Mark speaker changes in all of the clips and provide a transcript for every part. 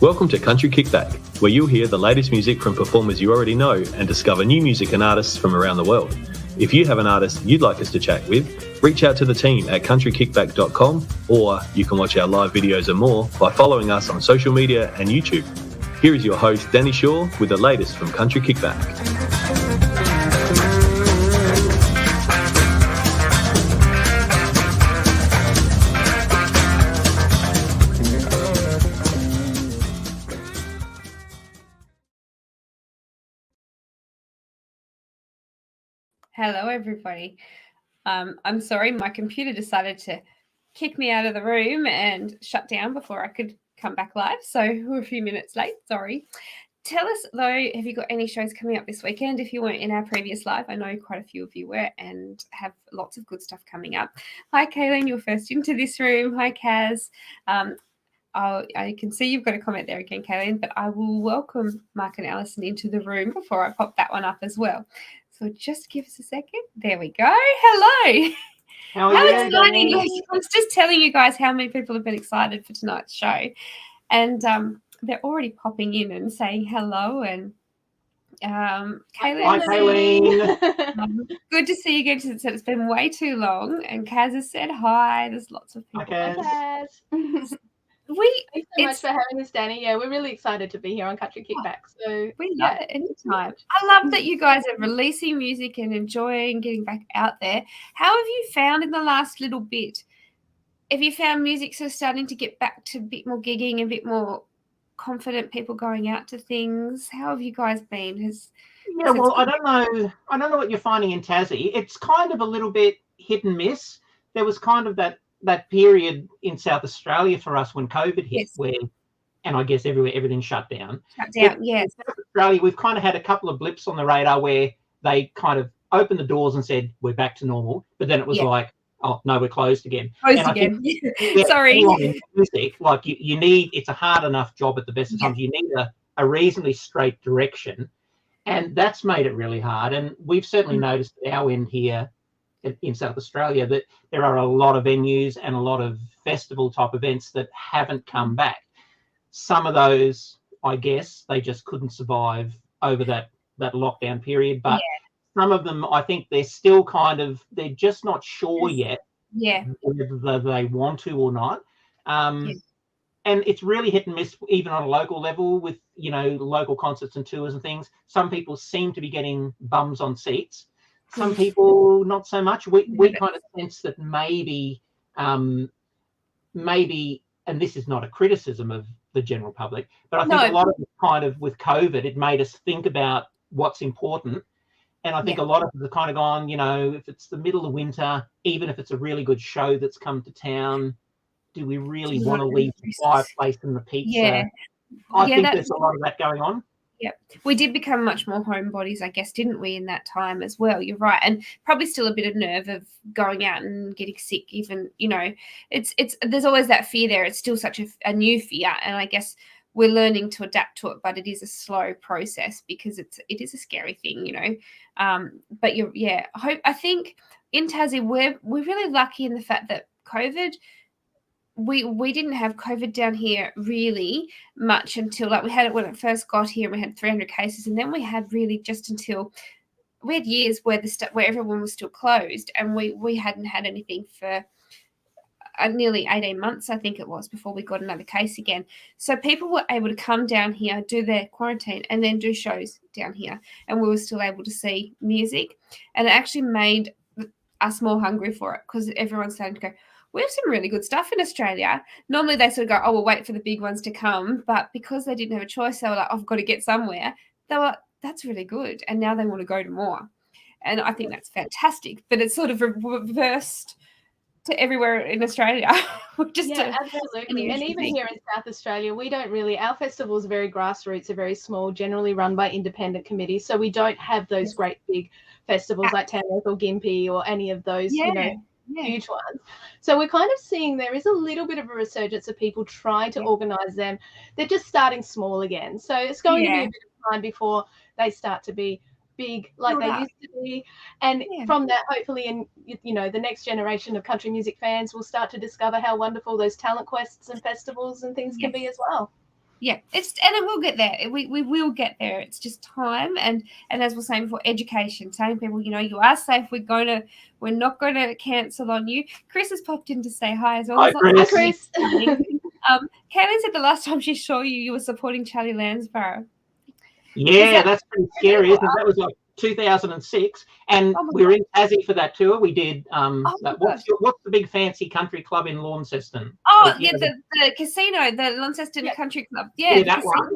Speaker 1: Welcome to Country Kickback, where you'll hear the latest music from performers you already know and discover new music and artists from around the world. If you have an artist you'd like us to chat with, reach out to the team at countrykickback.com, or you can watch our live videos and more by following us on social media and YouTube. Here is your host, Danni Shaw, with the latest from Country Kickback.
Speaker 2: Hello, everybody. I'm sorry, my computer decided to kick me out of the room and shut down before I could come back live. So we're a few minutes late. Sorry. Tell us, though, have you got any shows coming up this weekend? If you weren't in our previous live, I know quite a few of you were and have lots of good stuff coming up. Hi, Kayleen. You're first into this room. Hi, Kaz. I can see you've got a comment there again, Kayleen, but I will welcome Mark and Alison into the room before I pop that one up as well. So just give us a second. There we go. Hello.
Speaker 3: How exciting.
Speaker 2: I was just telling you guys how many people have been excited for tonight's show. And they're already popping in and saying hello. And Kayleen.
Speaker 3: Hi, Kayleen.
Speaker 2: Good to see you again. It's been way too long. And Kaz has said hi. There's lots of people.
Speaker 3: Hi,
Speaker 4: Kaz. Thanks so much for having us, Danni. Yeah, we're really excited to be here on Country Kickback. So
Speaker 2: we love it anytime. I love that you guys are releasing music and enjoying getting back out there. How have you found in the last little bit? Have you found music sort of starting to get back to a bit more gigging, a bit more confident people going out to things? How have you guys been?
Speaker 3: I don't know what you're finding in Tassie. It's kind of a little bit hit and miss. There was kind of that period in South Australia for us when COVID hit, and I guess everywhere everything shut down.
Speaker 2: Yes.
Speaker 3: In South Australia, we've kind of had a couple of blips on the radar where they kind of opened the doors and said we're back to normal, but then it was like, oh no, we're closed again.
Speaker 2: Sorry.
Speaker 3: Music, like you need, it's a hard enough job at the best of times. You need a reasonably straight direction, and that's made it really hard. And we've certainly noticed at our end here in South Australia that there are a lot of venues and a lot of festival type events that haven't come back. Some of those, I guess, they just couldn't survive over that lockdown period, but some of them, I think they're still they're just not sure yet whether they want to or not. And it's really hit and miss even on a local level with, local concerts and tours and things. Some people seem to be getting bums on seats. Some people not so much. We kind of sense that maybe, and this is not a criticism of the general public, but I think a lot of it kind of with COVID, it made us think about what's important. And I think a lot of us are kind of gone, if it's the middle of winter, even if it's a really good show that's come to town, do we really want to leave the fireplace and the pizza? I think there's a lot of that going on.
Speaker 2: Yep. We did become much more homebodies, I guess, didn't we, in that time as well? You're right. And probably still a bit of nerve of going out and getting sick, even, there's always that fear there. It's still such a new fear. And I guess we're learning to adapt to it, but it is a slow process because it is a scary thing, But I think in Tassie, we're really lucky in the fact that COVID, we didn't have COVID down here really much until we had it when it first got here, and we had 300 cases, and then we had really just until we had years where where everyone was still closed, and we hadn't had anything for nearly 18 months, I think it was, before we got another case again. So people were able to come down here, do their quarantine, and then do shows down here, and we were still able to see music, and it actually made us more hungry for it because everyone's starting to go, we have some really good stuff in Australia. Normally they sort of go, oh, we'll wait for the big ones to come. But because they didn't have a choice, they were like, I've got to get somewhere. They were, that's really good. And now they want to go to more. And I think that's fantastic. But it's sort of reversed to everywhere in Australia.
Speaker 4: Absolutely. And even here in South Australia, we don't really, our festivals are very grassroots, are very small, generally run by independent committees. So we don't have those great big festivals like Tamworth or Gympie or any of those, huge ones. So we're kind of seeing there is a little bit of a resurgence of people trying to organise them. They're just starting small again. So it's going to be a bit of time before they start to be big like they used to be. And from that, hopefully, in the next generation of country music fans will start to discover how wonderful those talent quests and festivals and things can be as well.
Speaker 2: Yeah, and it will get there. We will get there. It's just time, and as we're saying before, education. Telling people, you are safe. We're not going to cancel on you. Chris has popped in to say hi as well.
Speaker 3: Hi,
Speaker 4: Chris.
Speaker 2: Kaylin said the last time she saw you, you were supporting Charlie Lansborough.
Speaker 3: Yeah, that's pretty scary, isn't it? That was like 2006, and we were in Tassie for that tour. We did what's the big fancy country club in Launceston?
Speaker 2: The casino, the Launceston Country Club. Yeah,
Speaker 3: that one.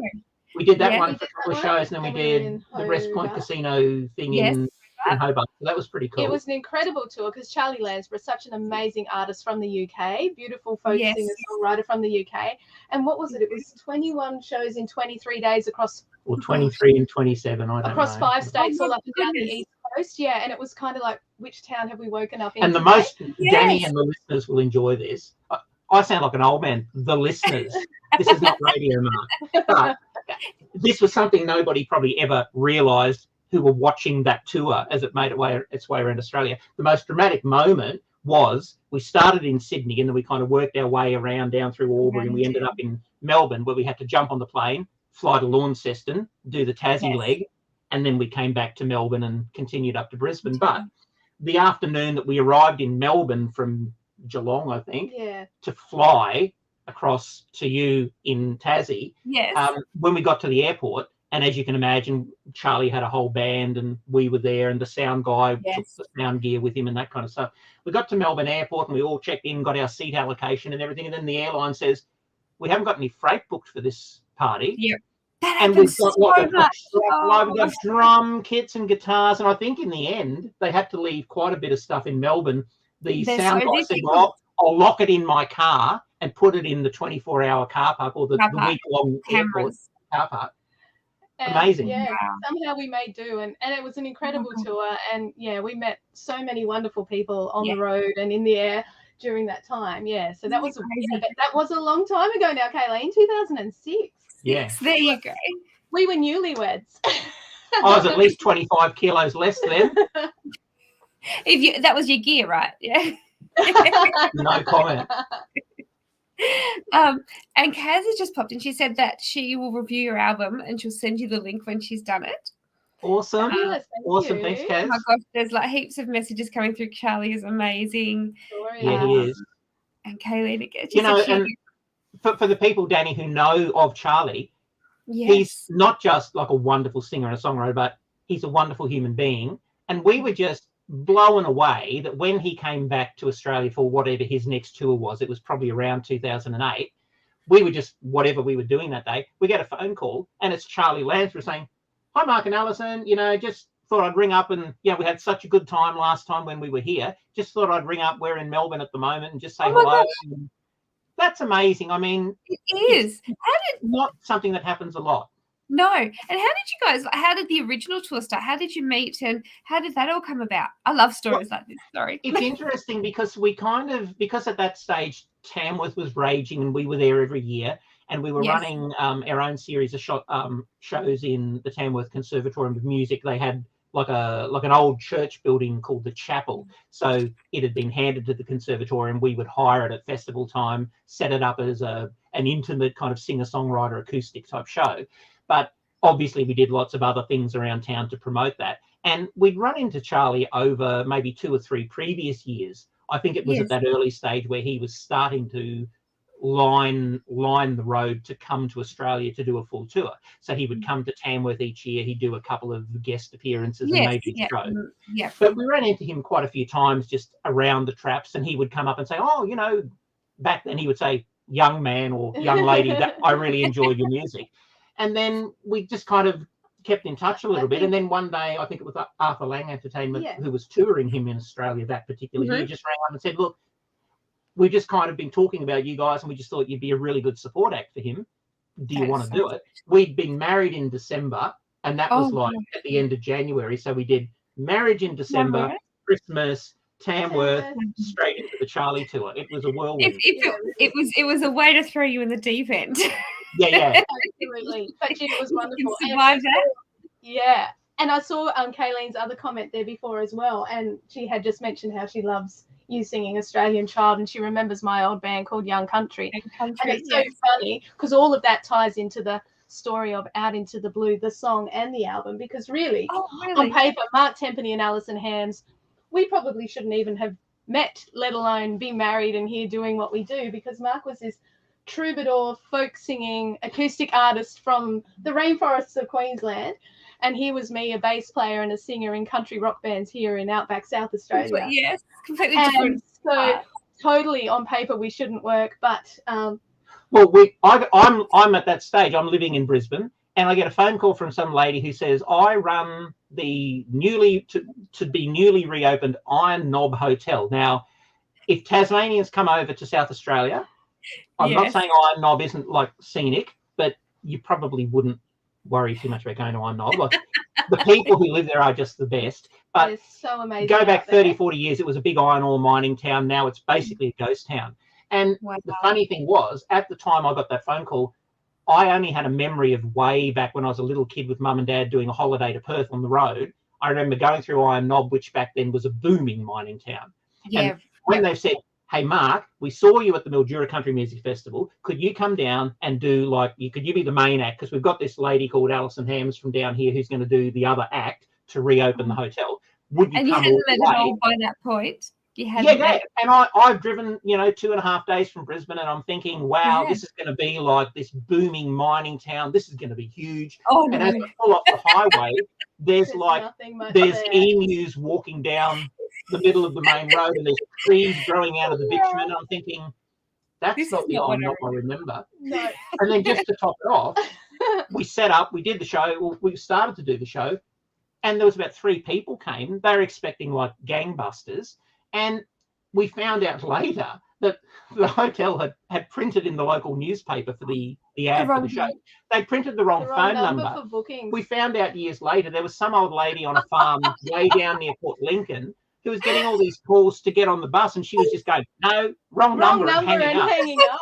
Speaker 3: We did that one for a couple of shows, and then we did the Rest Point Casino thing in Hobart. So that was pretty cool.
Speaker 4: It was an incredible tour because Charlie Lansborough is such an amazing artist from the UK, beautiful folk singer songwriter from the UK. And what was it? It was 21 shows in 23 days across.
Speaker 3: Or 23 and 27, I don't know.
Speaker 4: Across 5 states, all up and down the East Coast. Yeah, and it was kind of like, which town have we woken up in?
Speaker 3: And the most, Danni and the listeners will enjoy this. I sound like an old man. The listeners. This is not Radio Mark. But this was something nobody probably ever realised who were watching that tour as it made its way around Australia. The most dramatic moment was we started in Sydney and then we kind of worked our way around down through Albury and we ended up in Melbourne where we had to jump on the plane, fly to Launceston, do the Tassie leg, and then we came back to Melbourne and continued up to Brisbane. But the afternoon that we arrived in Melbourne from Geelong, I think, to fly across to you in Tassie, when we got to the airport, and as you can imagine, Charlie had a whole band and we were there and the sound guy took the sound gear with him and that kind of stuff. We got to Melbourne Airport and we all checked in, got our seat allocation and everything. And then the airline says, we haven't got any freight booked for this party.
Speaker 2: Yep.
Speaker 3: And we've got drum kits and guitars. And I think in the end, they had to leave quite a bit of stuff in Melbourne. The sound guy said, well, I'll lock it in my car and put it in the 24-hour car park or the week-long airport car park. Amazing.
Speaker 4: Yeah, somehow we made do, and it was an incredible tour. And we met so many wonderful people on the road and in the air during that time. Yeah, so that was a long time ago now, Kayleen, 2006.
Speaker 3: Yes,
Speaker 2: there you go.
Speaker 4: We were newlyweds.
Speaker 3: I was at least 25 kilos less then.
Speaker 2: That was your gear, right? Yeah.
Speaker 3: No comment.
Speaker 2: And Kaz has just popped in. She said that she will review your album and she'll send you the link when she's done it.
Speaker 3: Awesome. Awesome. Thanks, Kaz.
Speaker 2: Oh my gosh, there's like heaps of messages coming through. Charlie is amazing.
Speaker 3: Yeah, he is.
Speaker 2: And Kayleen again.
Speaker 3: And for the people, Danni, who know of Charlie, he's not just like a wonderful singer and a songwriter, but he's a wonderful human being. And we were just blown away that when he came back to Australia for whatever his next tour was, it was probably around 2008, we were just, whatever we were doing that day, we get a phone call and it's Charlie Lansborough saying, hi, Mark and Alison, just thought I'd ring up and, we had such a good time last time when we were here. Just thought I'd ring up. We're in Melbourne at the moment and just say hello. That's amazing. I mean,
Speaker 2: it is.
Speaker 3: Not something that happens a lot.
Speaker 2: No. And how did the original tour start? How did you meet and how did that all come about? I love stories like this. Sorry.
Speaker 3: It's interesting because because at that stage, Tamworth was raging and we were there every year and we were running our own series of shows in the Tamworth Conservatorium of Music. They had like an old church building called the Chapel. So it had been handed to the conservatorium. We would hire it at festival time, set it up as an intimate kind of singer-songwriter acoustic type show. But obviously we did lots of other things around town to promote that. And we'd run into Charlie over maybe 2 or 3 previous years. I think it was at that early stage where he was starting to line the road to come to Australia to do a full tour. So he would come to Tamworth each year. He'd do a couple of guest appearances and maybe a show.
Speaker 2: Yeah.
Speaker 3: But we ran into him quite a few times just around the traps and he would come up and say, back then he would say, young man or young lady, that I really enjoyed your music. And then we just kind of kept in touch a little bit. And then one day, I think it was Arthur Lang Entertainment who was touring him in Australia that particular year, just rang up and said, look, we've just kind of been talking about you guys and we just thought you'd be a really good support act for him. Do you want to do it? We'd been married in December and that was at the end of January. So we did marriage in December, Christmas, Tamworth, straight into the Charlie tour. It was a whirlwind.
Speaker 2: It was a way to throw you in the deep end.
Speaker 3: Yeah.
Speaker 4: Absolutely. But it was wonderful.
Speaker 2: Survived that?
Speaker 4: Yeah. And I saw Kayleen's other comment there before as well. And she had just mentioned how she loves you singing Australian Child, and she remembers my old band called Young Country. And it's so funny because all of that ties into the story of Out Into the Blue, the song and the album, because really, on paper, Mark Tempany and Alison Hams, we probably shouldn't even have met, let alone be married and here doing what we do, because Mark was this troubadour, folk singing, acoustic artist from the rainforests of Queensland, and here was me, a bass player and a singer in country rock bands here in outback South Australia.
Speaker 2: Yes, completely different.
Speaker 4: So totally on paper we shouldn't work, but
Speaker 3: well, I'm at that stage. I'm living in Brisbane, and I get a phone call from some lady who says, I run the newly reopened Iron Knob Hotel. Now, if Tasmanians come over to South Australia, I'm not saying Iron Knob isn't like scenic, but you probably wouldn't worry too much about going to Iron Knob. Like, the people who live there are just the best. But
Speaker 4: it's so amazing.
Speaker 3: Go back 30, 40 years, it was a big iron ore mining town. Now it's basically a ghost town. And the funny thing was, at the time I got that phone call, I only had a memory of way back when I was a little kid with mum and dad doing a holiday to Perth on the road. I remember going through Iron Knob, which back then was a booming mining town. Yeah. And when they said, hey, Mark, we saw you at the Mildura Country Music Festival. Could you come down and do could you be the main act? Because we've got this lady called Alison Hams from down here who's going to do the other act to reopen the hotel. Would you come all the way? And you hadn't let it all
Speaker 2: by that point.
Speaker 3: Yeah. And I've driven, 2.5 days from Brisbane, and I'm thinking, wow, this is going to be like this booming mining town. This is going to be huge.
Speaker 2: Oh,
Speaker 3: and as I pull off the highway, there's emus walking down the middle of the main road, and there's trees growing out of the bitumen. I'm thinking, that's not the Iron Knob I remember.
Speaker 4: No.
Speaker 3: And then just to top it off, we set up, we did the show, we started to do the show, and there was about 3 people came. They were expecting like gangbusters. And we found out later that the hotel had printed in the local newspaper for the ad for the show. They printed the wrong phone number.
Speaker 4: For bookings.
Speaker 3: We found out years later there was some old lady on a farm way down near Port Lincoln who was getting all these calls to get on the bus, and she was just going, no, wrong number and hanging up.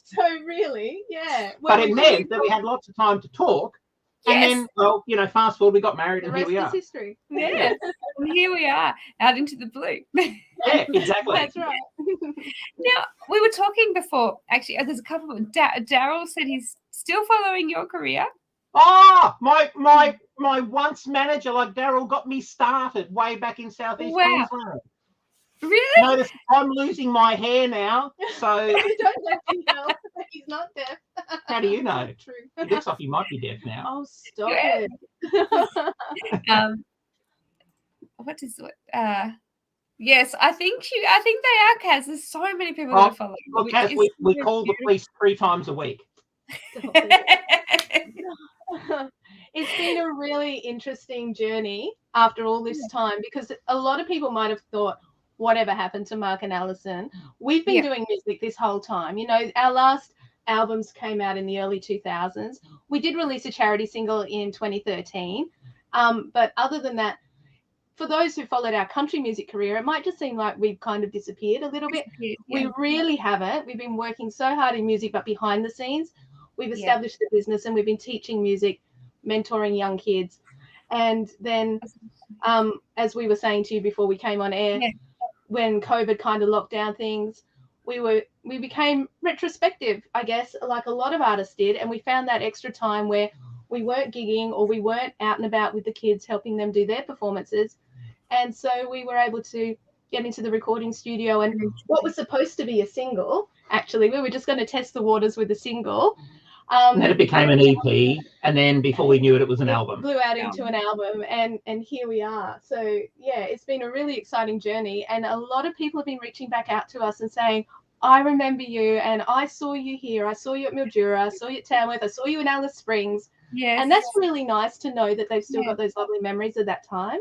Speaker 4: So really, yeah.
Speaker 3: But it meant that we had lots of time to talk. And then, fast forward, we got married, and here we are.
Speaker 4: The rest is history.
Speaker 2: Yes, and here we are, out into the blue.
Speaker 3: Yeah, exactly.
Speaker 4: That's right.
Speaker 2: Now, we were talking before, actually, there's a couple of, Daryl said he's still following your career.
Speaker 3: Oh, my once manager, like Daryl, got me started way back in Southeast Queensland.
Speaker 2: Really?
Speaker 3: Notice I'm losing my hair now, so...
Speaker 4: You don't let him know. He's not deaf.
Speaker 3: How do you know?
Speaker 4: True.
Speaker 3: It looks like he might be deaf now.
Speaker 4: Oh, stop it.
Speaker 2: Yes, I think they are, Kaz. There's so many people that are following.
Speaker 3: Well, Kaz, we call the police 3 times a week.
Speaker 4: It's been a really interesting journey after all this time, because a lot of people might have thought, whatever happened to Mark and Alison? We've been doing music this whole time. Our last albums came out in the early 2000s. We did release a charity single in 2013. But other than that, for those who followed our country music career, it might just seem like we've kind of disappeared a little bit. Yeah. We really haven't. We've been working so hard in music, but behind the scenes, we've established the business, and we've been teaching music, mentoring young kids. And then, as we were saying to you before we came on air, when COVID kind of locked down things, we became retrospective, I guess, like a lot of artists did, and we found that extra time where we weren't gigging or we weren't out and about with the kids helping them do their performances. And so we were able to get into the recording studio, and what was supposed to be a single, actually, we were just going to test the waters with a single.
Speaker 3: And then it became an EP, and then before we knew it, it was an album.
Speaker 4: Blew out into an album, and here we are. So, yeah, it's been a really exciting journey, and a lot of people have been reaching back out to us and saying, I remember you, and I saw you here. I saw you at Mildura. I saw you at Tamworth. I saw you in Alice Springs.
Speaker 2: Yes.
Speaker 4: And that's really nice to know that they've still got those lovely memories of that time.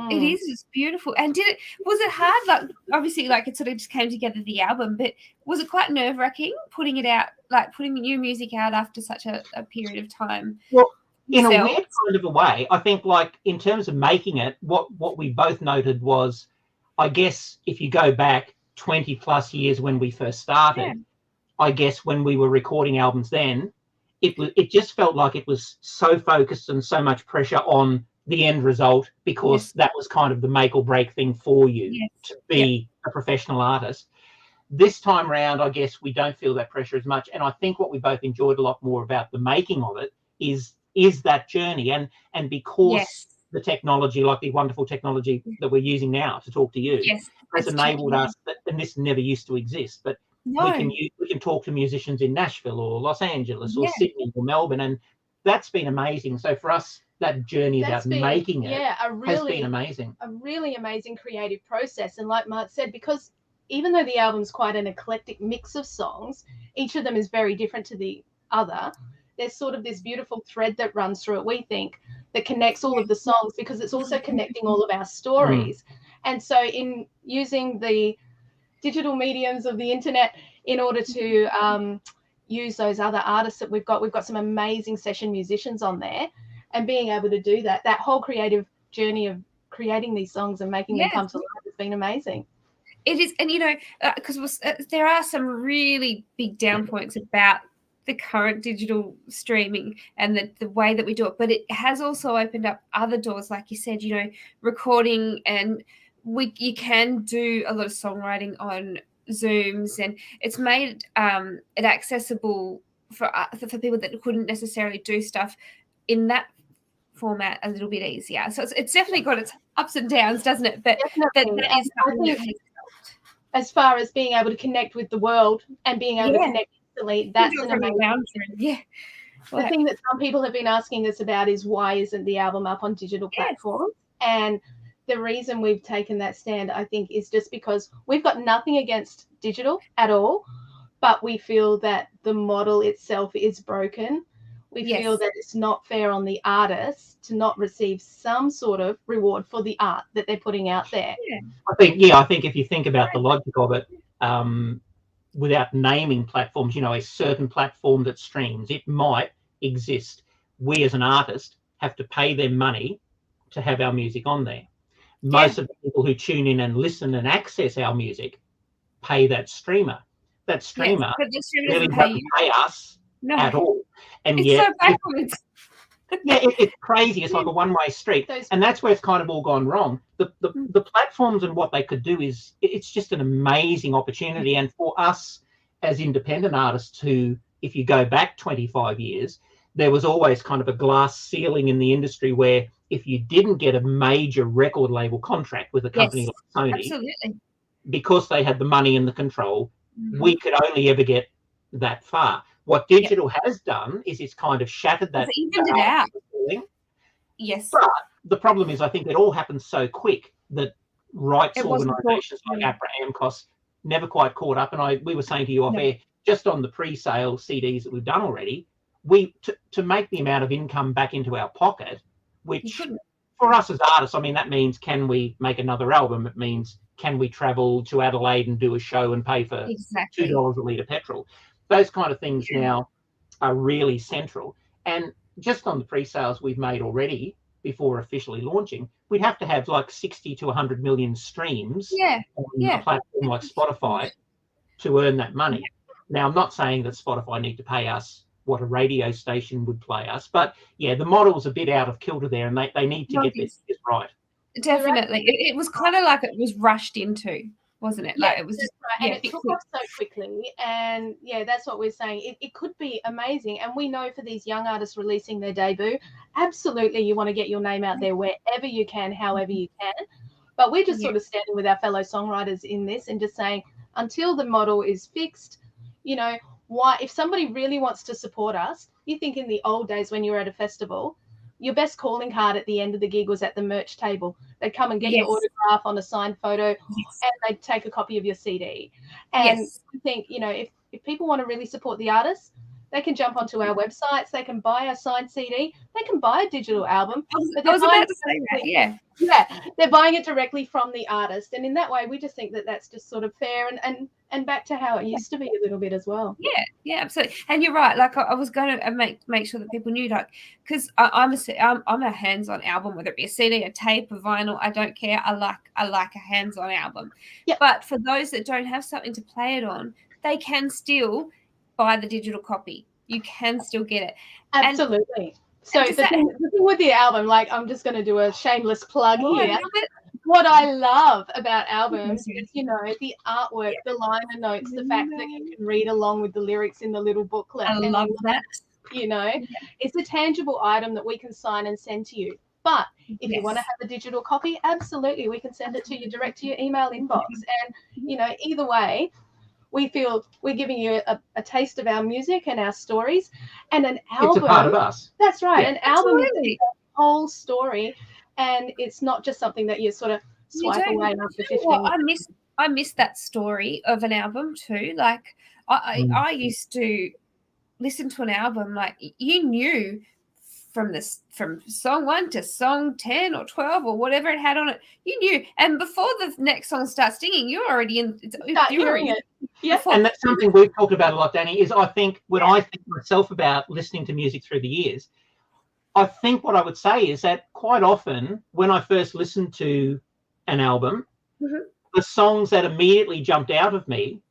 Speaker 2: It is just beautiful. And was it hard? Like, obviously, like, it sort of just came together, the album, but was it quite nerve-wracking putting it out, like putting new music out after such a period of time?
Speaker 3: Well, in a weird kind of a way, I think, like, in terms of making it, what we both noted was, I guess, if you go back 20 plus years when we first started, I guess when we were recording albums then, it just felt like it was so focused and so much pressure on the end result, because that was kind of the make or break thing for you to be a professional artist. This time round, I guess we don't feel that pressure as much. And I think what we both enjoyed a lot more about the making of it is that journey. And because the technology, like the wonderful technology that we're using now to talk to you, has enabled us, and this never used to exist, but we can talk to musicians in Nashville or Los Angeles or Sydney or Melbourne, and that's been amazing. So for us, that journey making it has been amazing.
Speaker 4: A really amazing creative process. And like Mark said, because even though the album's quite an eclectic mix of songs, each of them is very different to the other. There's sort of this beautiful thread that runs through it, we think, that connects all of the songs, because it's also connecting all of our stories. And so in using the digital mediums of the internet in order to use those other artists that we've got some amazing session musicians on there, and being able to do that whole creative journey of creating these songs and making them come to life has been amazing.
Speaker 2: It is, and because there are some really big down points about the current digital streaming and the way that we do it, but it has also opened up other doors, like you said, recording, and you can do a lot of songwriting on Zooms, and it's made it accessible for people that couldn't necessarily do stuff in that format a little bit easier. So it's definitely got its ups and downs, doesn't it? But that is something that has helped.
Speaker 4: As far as being able to connect with the world and being able to connect instantly, that's an amazing
Speaker 2: thing.
Speaker 4: The thing that some people have been asking us about is, why isn't the album up on digital platforms? And the reason we've taken that stand, I think, is just because we've got nothing against digital at all, but we feel that the model itself is broken. We feel that it's not fair on the artists to not receive some sort of reward for the art that they're putting out there.
Speaker 3: I think if you think about the logic of it, without naming platforms, a certain platform that streams, it might exist. We as an artist have to pay them money to have our music on there. Most of the people who tune in and listen and access our music pay that streamer. That streamer really doesn't pay us at all. And
Speaker 2: it's
Speaker 3: yet,
Speaker 2: so backwards.
Speaker 3: It's crazy. It's like a one-way street, and that's where it's kind of all gone wrong. The platforms and what they could do is, it's just an amazing opportunity. And for us as independent artists, who, if you go back 25 years, there was always kind of a glass ceiling in the industry where if you didn't get a major record label contract with a company like Sony, because they had the money and the control, we could only ever get that far. What digital has done is it's kind of shattered that.
Speaker 2: It's evened it out.
Speaker 3: But the problem is, I think it all happened so quick that rights organisations like APRA, AMCOS never quite caught up. And we were saying to you off air, just on the pre-sale CDs that we've done already, to make the amount of income back into our pocket, which for us as artists, I mean, that means, can we make another album? It means, can we travel to Adelaide and do a show and pay for $2 a litre petrol? Those kind of things now are really central. And just on the pre-sales we've made already, before officially launching, we'd have to have like 60 to 100 million streams on a platform like Spotify to earn that money. Now, I'm not saying that Spotify need to pay us what a radio station would pay us, but the model's a bit out of kilter there, and they need to get this right.
Speaker 2: Definitely. It was kind of like it was rushed into, wasn't it? Like it was just
Speaker 4: and it took off so quickly, and that's what we're saying. It could be amazing, and we know for these young artists releasing their debut, absolutely you want to get your name out there wherever you can, however you can. But we're just sort of standing with our fellow songwriters in this and just saying, until the model is fixed, why, if somebody really wants to support us, you think in the old days when you were at a festival, your best calling card at the end of the gig was at the merch table. They'd come and get your autograph on a signed photo, and they'd take a copy of your CD. And I think, if people want to really support the artists, they can jump onto our websites, they can buy a signed CD, they can buy a digital album.
Speaker 2: I was about to say that,
Speaker 4: they're buying it directly from the artist. And in that way, we just think that that's just sort of fair and back to how it used to be a little bit as well.
Speaker 2: Yeah, absolutely. And you're right. Like I was going to make sure that people knew, like, because I'm a hands-on album, whether it be a CD, a tape, a vinyl, I don't care. I like a hands-on album. But for those that don't have something to play it on, they can still buy the digital copy. You can still get it.
Speaker 4: Absolutely. So the thing with the album, like, I'm just going to do a shameless plug
Speaker 2: Oh, I
Speaker 4: here.
Speaker 2: love it.
Speaker 4: What I love about albums is, you know, the artwork, the liner notes, the fact that you can read along with the lyrics in the little booklet.
Speaker 2: I love that.
Speaker 4: You know, it's a tangible item that we can sign and send to you. But if you want to have a digital copy, absolutely, we can send it to you direct to your email inbox. And, you know, either way, we feel we're giving you a taste of our music and our stories. And an album.
Speaker 3: It's a part of us.
Speaker 4: That's right.
Speaker 3: Yeah.
Speaker 4: An album is a whole story. And it's not just something that you sort of swipe away after 15 minutes.
Speaker 2: I miss that story of an album too. Like I used to listen to an album, like you knew from song 1 to song 10 or 12 or whatever it had on it, you knew. And before the next song starts singing, you're already in. You're hearing it.
Speaker 4: Yeah.
Speaker 3: And that's something we've talked about a lot, Danni, is I think when I think myself about listening to music through the years, I think what I would say is that quite often when I first listened to an album, the songs that immediately jumped out at me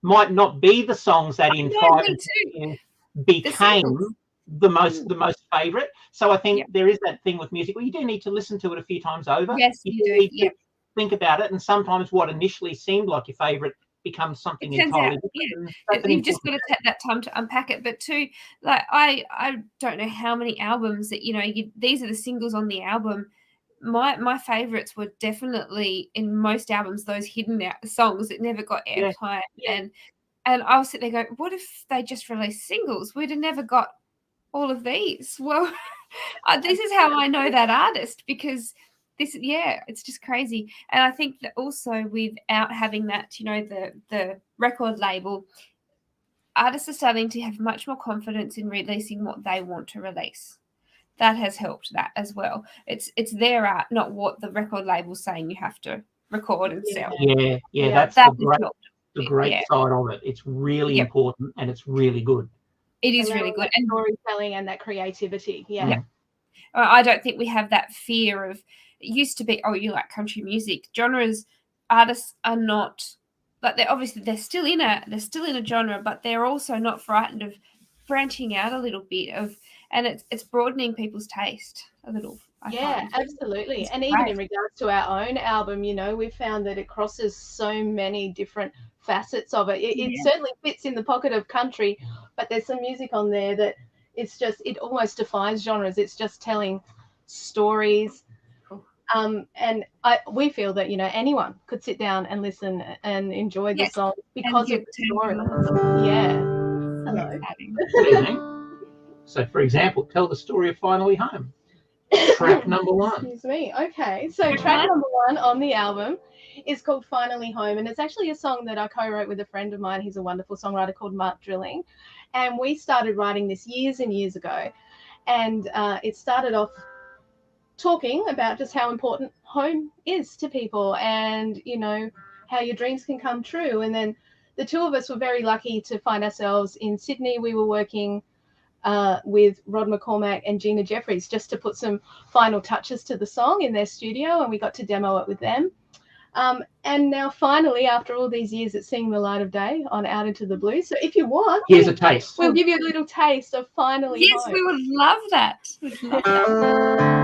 Speaker 3: might not be the songs that in 5 and 10 became the most favorite. So I think there is that thing with music. Well, you do need to listen to it a few times over.
Speaker 2: Yes, you do.
Speaker 3: Need to think about it, and sometimes what initially seemed like your favorite becomes something entirely different.
Speaker 2: You've just got to take that time to unpack it. But too, like I don't know how many albums that, you know, these are the singles on the album. My favorites were definitely in most albums those hidden songs that never got airtime. And I was sitting there going, what if they just released singles? We'd have never got all of these. Well, this is how I know that artist, because it's just crazy. And I think that also without having that, you know, the record label, artists are starting to have much more confidence in releasing what they want to release. That has helped that as well. It's their art, not what the record label's saying you have to record and sell.
Speaker 3: Yeah, that's the great side of it. It's really important and it's really good.
Speaker 2: It is really good.
Speaker 4: And storytelling and that creativity. Yeah.
Speaker 2: I don't think we have that fear of, it used to be, oh, you like country music. Genres, artists are not, like, they're still in a genre, but they're also not frightened of branching out a little bit and it's broadening people's taste a little. I find.
Speaker 4: Absolutely. And even in regards to our own album, you know, we've found that it crosses so many different facets of it. It certainly fits in the pocket of country, but there's some music on there that it almost defies genres. It's just telling stories. And we feel that, you know, anyone could sit down and listen and enjoy the song because of the story. Hello.
Speaker 3: Good evening. So, for example, tell the story of Finally Home. Track number 1.
Speaker 4: Excuse me. Okay. So track number 1 on the album is called Finally Home. And it's actually a song that I co-wrote with a friend of mine. He's a wonderful songwriter called Mark Drilling. And we started writing this years and years ago. And it started off talking about just how important home is to people and, you know, how your dreams can come true. And then the two of us were very lucky to find ourselves in Sydney. We were working with Rod McCormack and Gina Jeffries just to put some final touches to the song in their studio, and we got to demo it with them. And now finally, after all these years, it's seeing the light of day on Out Into the Blue. So if you want,
Speaker 3: here's a taste.
Speaker 4: We'll give you a little taste of Finally Home.
Speaker 2: Yes, we would love that. We'd love that.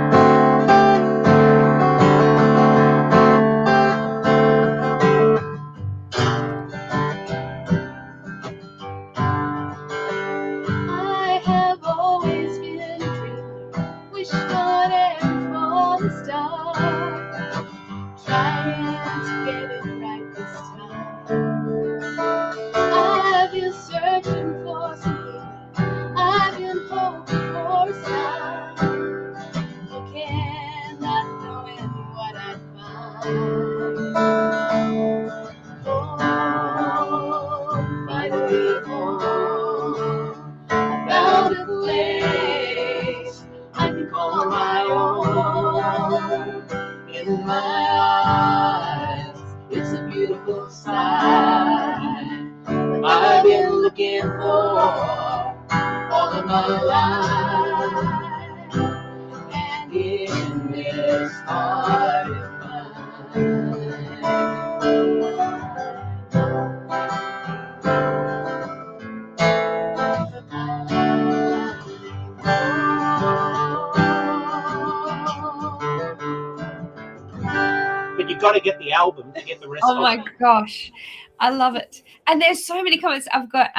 Speaker 3: you've got to get the album to get the rest
Speaker 2: Oh
Speaker 3: of
Speaker 2: my
Speaker 3: it.
Speaker 2: gosh, I love it. And there's so many comments. I've got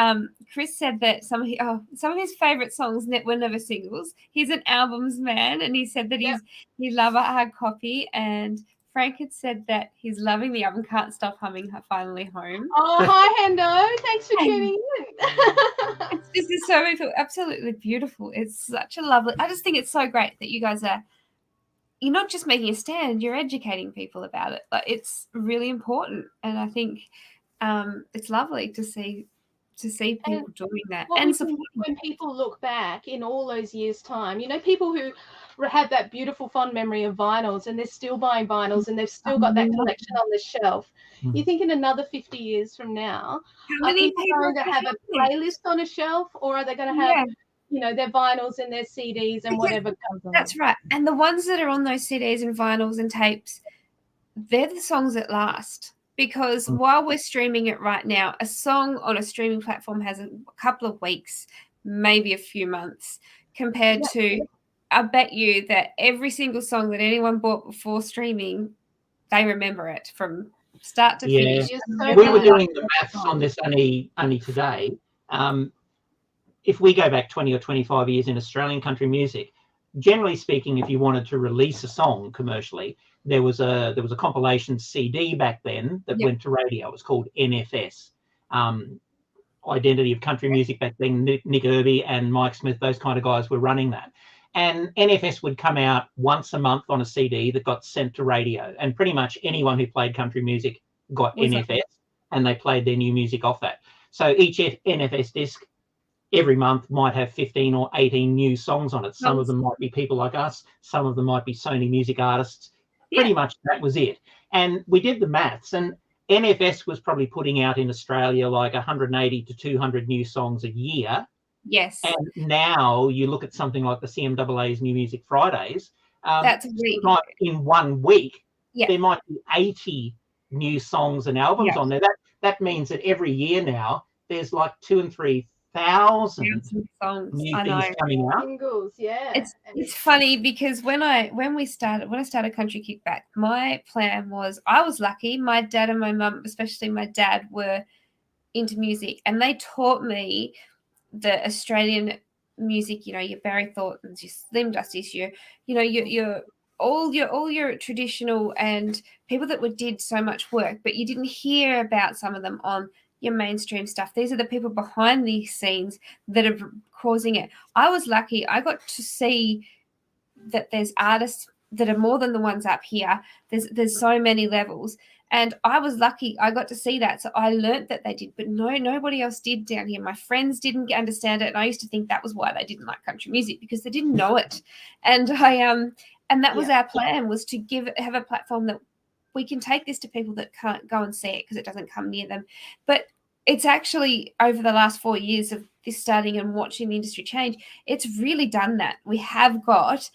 Speaker 2: Chris said that some of his favorite songs were never singles. He's an albums man, and he said that he love a hard copy. And Frank had said that he's loving the album. Can't stop humming. Finally home.
Speaker 4: Oh, hi Hendo. Thanks for tuning in.
Speaker 2: It's just so absolutely beautiful. It's such a lovely. I just think it's so great that you guys are. You're not just making a stand, you're educating people about it. Like, it's really important. And I think it's lovely to see people doing that. And
Speaker 4: when people look back in all those years' time, you know, people who have that beautiful fond memory of vinyls and they're still buying vinyls and they've still got that collection on the shelf. You think in another 50 years from now, are people going to have a playlist on a shelf, or are they going to have you know, their vinyls and their CDs and whatever comes on.
Speaker 2: That's right. And the ones that are on those CDs and vinyls and tapes, they're the songs that last. Because while we're streaming it right now, a song on a streaming platform has a couple of weeks, maybe a few months, compared to, I bet you that every single song that anyone bought before streaming, they remember it from start to finish.
Speaker 3: We were doing the maths on this only today. If we go back 20 or 25 years in Australian country music, generally speaking, if you wanted to release a song commercially, there was a compilation CD back then that went to radio. It was called NFS, Identity of Country Music back then. Nick Irby and Mike Smith, those kind of guys were running that. And NFS would come out once a month on a CD that got sent to radio. And pretty much anyone who played country music got NFS, and they played their new music off that. So each NFS disc every month might have 15 or 18 new songs on it. Some of them might be people like us. Some of them might be Sony music artists. Pretty much that was it. And we did the maths, and NFS was probably putting out in Australia like 180 to 200 new songs a year.
Speaker 2: Yes.
Speaker 3: And now you look at something like the CMAA's New Music Fridays.
Speaker 2: That's a week.
Speaker 3: In 1 week, there might be 80 new songs and albums on there. That means that every year now there's like 2,000 and 3,000
Speaker 2: songs.
Speaker 3: new things coming out.
Speaker 4: Singles,
Speaker 2: It's funny because when I started Country Kickback, my plan was, I was lucky. My dad and my mum, especially my dad, were into music, and they taught me the Australian music. You know, your Barry Thorntons, your Slim Dustys, your all your traditional and people that did so much work, but you didn't hear about some of them on your mainstream stuff. These are the people behind these scenes that are causing it. I was lucky. I got to see that there's artists that are more than the ones up here. There's so many levels. And I was lucky. I got to see that. So I learned that they did, but nobody else did down here. My friends didn't understand it. And I used to think that was why they didn't like country music, because they didn't know it. And and that was our plan, was to have a platform that we can take this to people that can't go and see it because it doesn't come near them. But it's actually, over the last 4 years of this starting and watching the industry change, it's really done that. We have got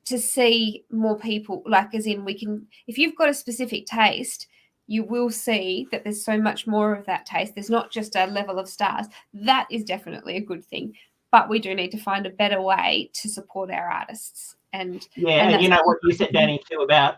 Speaker 2: to see more people, like, as in, we can, if you've got a specific taste, you will see that there's so much more of that taste. There's not just a level of stars. That is definitely a good thing. But we do need to find a better way to support our artists. And
Speaker 3: you know what you said, Danni, too, about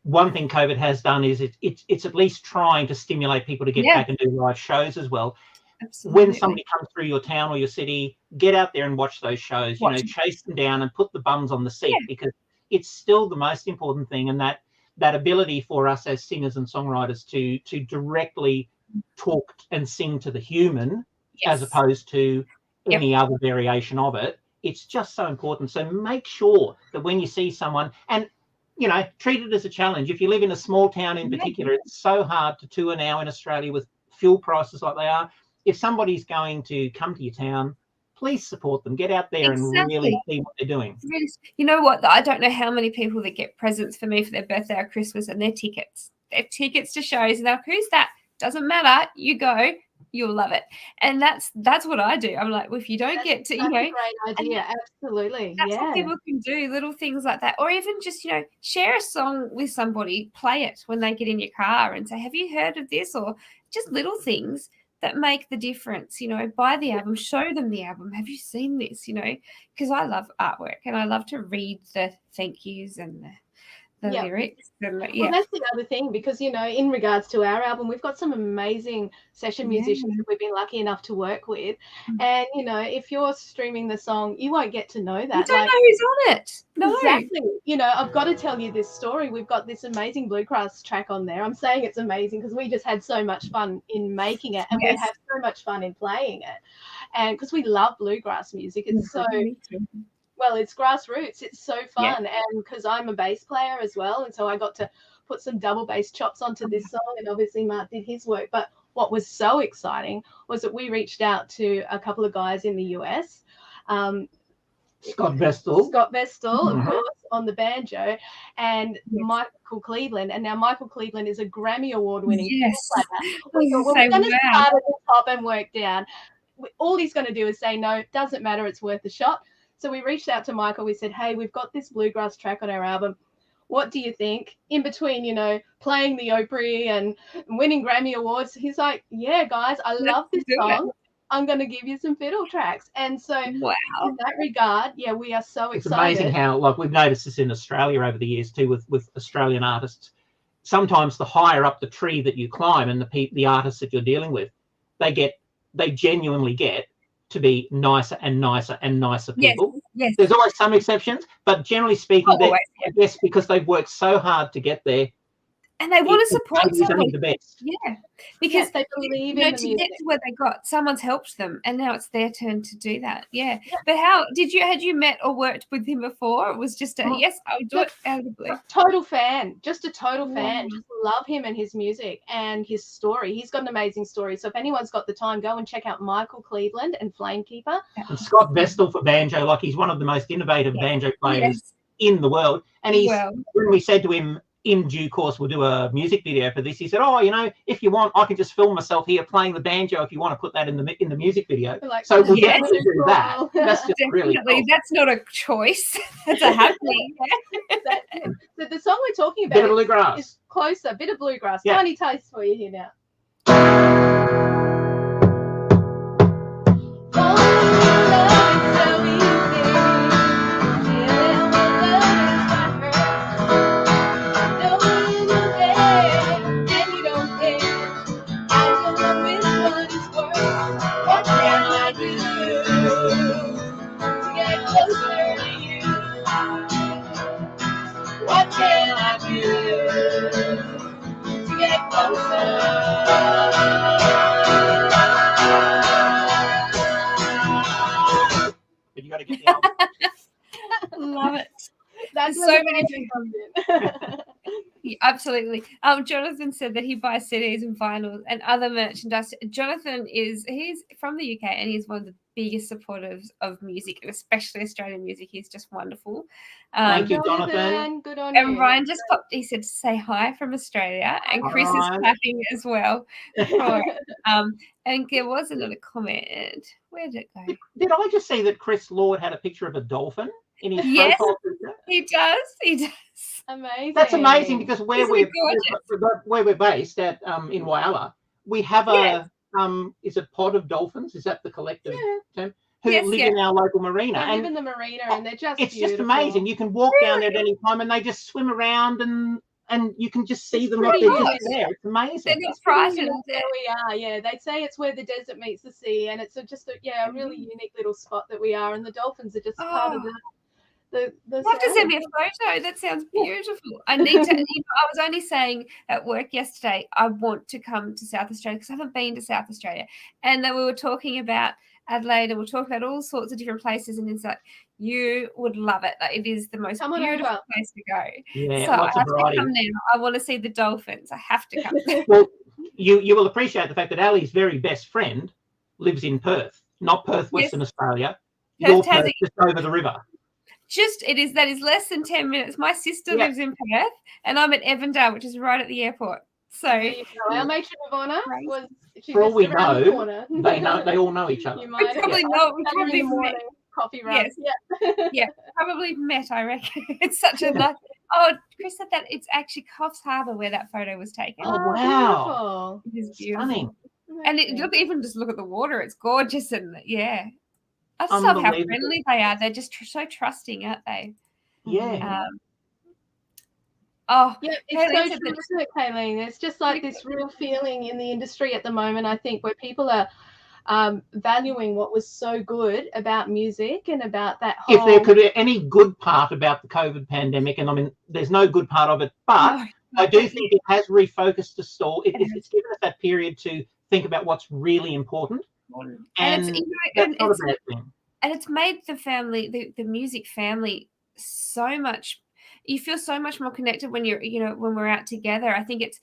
Speaker 3: one thing COVID has done is it's at least trying to stimulate people to get back and do live shows as well. Absolutely. When somebody comes through your town or your city, get out there and watch those shows. Chase them down and put the bums on the seat, because it's still the most important thing. And that ability for us as singers and songwriters to directly talk and sing to the human, as opposed to any other variation of it, it's just so important. So make sure that when you see someone, and treat it as a challenge. If you live in a small town in particular, it's so hard to tour now in Australia with fuel prices like they are. If somebody's going to come to your town, please support them. Get out there and really see what they're doing.
Speaker 2: You know what? I don't know how many people that get presents for me for their birthday or Christmas, and their tickets. Their tickets to shows. And they're like, who's that? Doesn't matter. You go. You'll love it. And that's what I do. I'm like, well, if you don't get to,
Speaker 4: that's a great idea. Absolutely.
Speaker 2: That's what people can do, little things like that. Or even just, share a song with somebody, play it when they get in your car and say, have you heard of this? Or just little things that make the difference. Buy the album, show them the album. Have you seen this? Because I love artwork and I love to read the thank yous and the
Speaker 4: Yep.
Speaker 2: lyrics. And,
Speaker 4: Well,
Speaker 2: yeah.
Speaker 4: that's the other thing, because, you know, in regards to our album, we've got some amazing session musicians
Speaker 2: Yeah.
Speaker 4: that we've been lucky enough to work with.
Speaker 2: Mm.
Speaker 4: And, you know, if you're streaming the song, you won't get to know that.
Speaker 2: You don't know who's on it. No.
Speaker 4: Exactly. You know, I've got to tell you this story. We've got this amazing bluegrass track on there. I'm saying it's amazing because we just had so much fun in making it, and we
Speaker 2: Yes.
Speaker 4: have so much fun in playing it. And because we love bluegrass music, it's so,
Speaker 2: Me too.
Speaker 4: well, it's grassroots. It's so
Speaker 2: Yeah.
Speaker 4: fun. And because I'm a bass player as well, and so I got to put some double bass chops onto this song, and obviously Mark did his work. But what was so exciting was that we reached out to a couple of guys in the US.
Speaker 3: Scott Vestal.
Speaker 4: Scott Vestal, of
Speaker 3: Mhm.
Speaker 4: course, on the banjo, and
Speaker 2: Yes.
Speaker 4: Michael Cleveland. And now Michael Cleveland is a Grammy Award-winning
Speaker 2: Yes.
Speaker 4: player.
Speaker 2: I
Speaker 4: We thought,
Speaker 2: was
Speaker 4: well,
Speaker 2: gonna
Speaker 4: we're
Speaker 2: say,
Speaker 4: going to
Speaker 2: wow.
Speaker 4: start at the top and work down. All he's going to do is say, no, doesn't matter, it's worth a shot. So we reached out to Michael. We said, hey, we've got this bluegrass track on our album. What do you think? In between, you know, playing the Opry and winning Grammy Awards, he's like, yeah, guys, I love this
Speaker 2: do it.
Speaker 4: song. I'm going to give you some fiddle tracks. And so
Speaker 2: Wow.
Speaker 4: in that regard, yeah, we are so
Speaker 3: It's
Speaker 4: excited.
Speaker 3: amazing how, like, we've noticed this in Australia over the years too, with Australian artists. Sometimes the higher up the tree that you climb, and the artists that you're dealing with, they genuinely get to be nicer and nicer and nicer people.
Speaker 2: Yes.
Speaker 3: There's always some exceptions, but generally speaking,
Speaker 2: Always,
Speaker 3: I guess because they've worked so hard to get there,
Speaker 2: And they want to support
Speaker 3: maybe it's
Speaker 2: someone.
Speaker 3: only the best.
Speaker 2: Yeah. Because
Speaker 4: Yes, they believe
Speaker 2: you know,
Speaker 4: in the
Speaker 2: to
Speaker 4: music.
Speaker 2: get to where they got, someone's helped them, and now it's their turn to do that. Yeah. But had you met or worked with him before? It was just yes, I'll do it out of the blue.
Speaker 4: Total fan, just a total fan.
Speaker 2: Wow.
Speaker 4: Just love him and his music and his story. He's got an amazing story. So if anyone's got the time, go and check out Michael Cleveland and Flamekeeper.
Speaker 3: And Scott Vestal for banjo, like, he's one of the most innovative banjo players in the world. And when we said to him, in due course, we'll do a music video for this, he said, oh, you know, if you want, I can just film myself here playing the banjo if you want to put that in the music video.
Speaker 4: Like,
Speaker 3: So we'll
Speaker 2: Yes.
Speaker 3: definitely do that. That's just really
Speaker 2: Definitely.
Speaker 3: cool.
Speaker 2: That's not a choice. That's a happening.
Speaker 4: That's it. So the song we're talking
Speaker 3: Bit of
Speaker 4: about
Speaker 3: bluegrass.
Speaker 4: is Closer, bit of bluegrass.
Speaker 3: Yeah.
Speaker 4: Tiny taste for you here now.
Speaker 5: What can I do to get closer?
Speaker 3: But you got to get the album.
Speaker 2: Love it.
Speaker 4: That's
Speaker 2: So
Speaker 4: where the
Speaker 2: many
Speaker 4: magic comes in.
Speaker 2: Yeah, absolutely. Jonathan said that he buys CDs and vinyls and other merchandise. Jonathan he's from the UK, and he's one of the biggest supporters of music, and especially Australian music. He's just wonderful.
Speaker 3: Thank you, Jonathan.
Speaker 4: Good on
Speaker 2: And
Speaker 4: you.
Speaker 2: Ryan just popped. He said, "Say hi from Australia," and Chris is
Speaker 3: Ryan.
Speaker 2: clapping as well. And there was another comment. Where did it go?
Speaker 3: Did I just see that Chris Lord had a picture of a dolphin in his
Speaker 2: Yes.
Speaker 3: profile picture?
Speaker 2: He does. He does.
Speaker 4: Amazing.
Speaker 3: That's amazing, because where
Speaker 2: Isn't it
Speaker 3: we're based at in Whyalla, we have
Speaker 2: Yes.
Speaker 3: is it pod of dolphins? Is that the collective term? Who
Speaker 2: Yes,
Speaker 3: live
Speaker 2: yeah.
Speaker 3: in our local marina,
Speaker 4: They live
Speaker 3: and
Speaker 4: in the marina, and they're just
Speaker 3: it's
Speaker 4: beautiful.
Speaker 3: just amazing. You can walk down there at any time, and they just swim around, and you can just see them
Speaker 4: pretty
Speaker 3: like they're
Speaker 4: much.
Speaker 3: just there. It's amazing.
Speaker 2: They're not
Speaker 4: It's pretty
Speaker 2: frightened.
Speaker 4: unique where we are. Yeah, they say it's where the desert meets the sea, and it's just a really unique little spot that we are. And the dolphins are just part of the
Speaker 2: You have to send me a photo. That sounds beautiful. I need to. I was only saying at work yesterday, I want to come to South Australia because I haven't been to South Australia. And then we were talking about Adelaide, and we're talking about all sorts of different places. And it's like, you would love it. Like, it is the most
Speaker 4: Come on
Speaker 2: beautiful
Speaker 4: over.
Speaker 2: place to go.
Speaker 3: Yeah,
Speaker 2: So I
Speaker 3: lots of
Speaker 2: have to
Speaker 3: variety.
Speaker 2: come now. I want to see the dolphins. I have to come.
Speaker 3: Well, you will appreciate the fact that Ali's very best friend lives in Perth, not Perth, Western Australia. Your
Speaker 2: Perth,
Speaker 3: Perth, just over the river.
Speaker 2: That is less than 10 minutes. My sister
Speaker 3: Yeah.
Speaker 2: lives in Perth, and I'm at Evandale, which is right at the airport. So
Speaker 4: There you go. Our matron of honour
Speaker 2: Right.
Speaker 4: was she's
Speaker 3: For all
Speaker 4: just
Speaker 3: we
Speaker 4: around the
Speaker 3: know,
Speaker 4: corner.
Speaker 3: they all know each other.
Speaker 4: You might
Speaker 2: probably
Speaker 4: have
Speaker 2: not. We
Speaker 4: had her in
Speaker 2: probably
Speaker 4: the
Speaker 2: met.
Speaker 4: morning coffee run.
Speaker 2: Yes. Probably met, I reckon. It's such a nice. Oh, Chris said that it's actually Coffs Harbour where that photo was taken.
Speaker 3: Oh, wow.
Speaker 2: It is beautiful.
Speaker 3: Stunning.
Speaker 2: And just look at the water. It's gorgeous, and yeah, I just love how
Speaker 3: Unbelievable.
Speaker 2: friendly they are. They're just so trusting, aren't they?
Speaker 3: Yeah.
Speaker 2: Oh,
Speaker 4: Yeah, it's
Speaker 2: Kayleen
Speaker 4: so
Speaker 2: said
Speaker 4: true,
Speaker 2: that-
Speaker 4: isn't it, Kayleen? There's just like this real feeling in the industry at the moment, I think, where people are valuing what was so good about music and about that whole...
Speaker 3: If there could be any good part about the COVID pandemic, and I mean, there's no good part of it, but
Speaker 2: No,
Speaker 3: I do think it has refocused the store. It's given us that period to think about what's really important,
Speaker 2: and
Speaker 3: and
Speaker 2: it's,
Speaker 3: that's not a bad thing.
Speaker 2: And it's made the family, the music family, so much. You feel so much more connected when you're, when we're out together. I think it's,